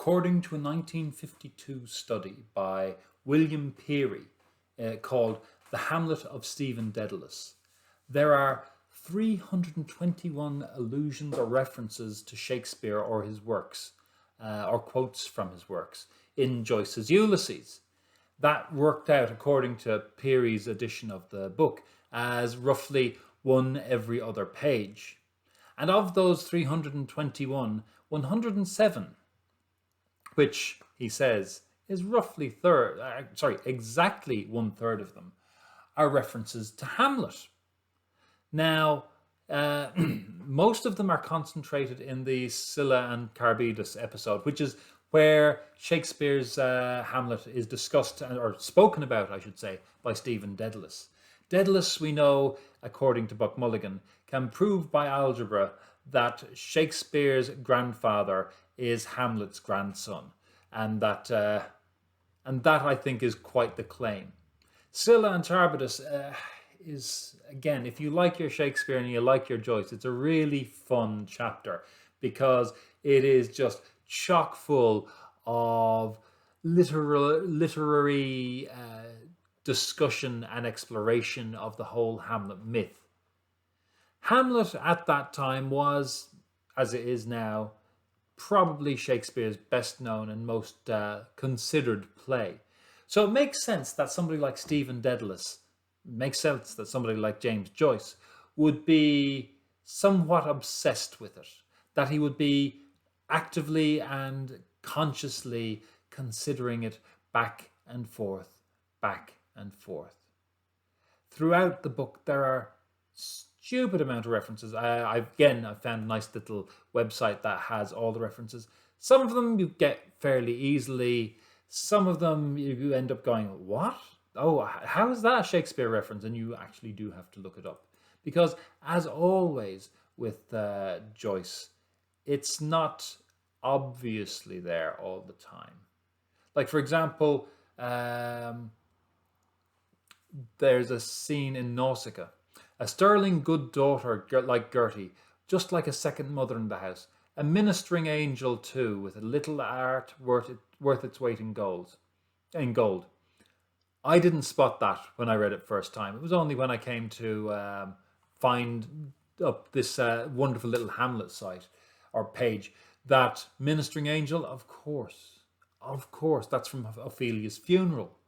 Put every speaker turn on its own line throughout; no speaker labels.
According to a 1952 study by William Peary called The Hamlet of Stephen Dedalus, there are 321 allusions or references to Shakespeare or his works, or quotes from his works, in Joyce's Ulysses. That worked out, according to Peary's edition of the book, as roughly one every other page. And of those 321, 107, which he says is roughly exactly 1/3 of them, are references to Hamlet. Now, most of them are concentrated in the Scylla and Charybdis episode, which is where Shakespeare's Hamlet is discussed, or spoken about, I should say, by Stephen Dedalus. Dedalus, we know, according to Buck Mulligan, can prove by algebra that Shakespeare's grandfather is Hamlet's grandson, and that I think is quite the claim. Scylla and Charybdis is, again, if you like your Shakespeare and you like your Joyce, it's a really fun chapter because it is just chock full of literary discussion and exploration of the whole Hamlet myth. Hamlet at that time was, as it is now, probably Shakespeare's best known and most considered play. So it makes sense that somebody like Stephen Dedalus, makes sense that somebody like James Joyce would be somewhat obsessed with it, that he would be actively and consciously considering it back and forth, back and forth. Throughout the book, there are stupid amount of references. I found a nice little website that has all the references. Some of them you get fairly easily. Some of them you end up going, what? Oh, how is that a Shakespeare reference? And you actually do have to look it up. Because as always with Joyce, it's not obviously there all the time. Like, for example, there's a scene in Nausicaa. A sterling good daughter like Gertie, just like a second mother in the house. A ministering angel too, with a little art worth its weight in gold. I didn't spot that when I read it first time. It was only when I came to find up this wonderful little Hamlet site or page that ministering angel, of course, that's from Ophelia's funeral.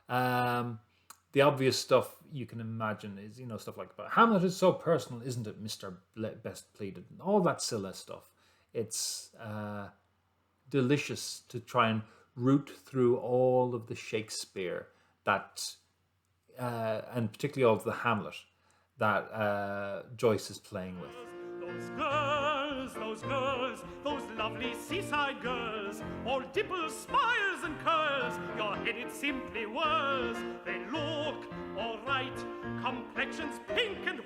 The obvious stuff you can imagine is, stuff like, but Hamlet is so personal, isn't it, Mr. Best Pleaded? All that Scylla stuff. It's delicious to try and root through all of the Shakespeare that, and particularly all of the Hamlet that Joyce is playing with.
Those lovely seaside girls, all dimples, smiles and curls, your head it simply whirls. They look all right, complexions pink and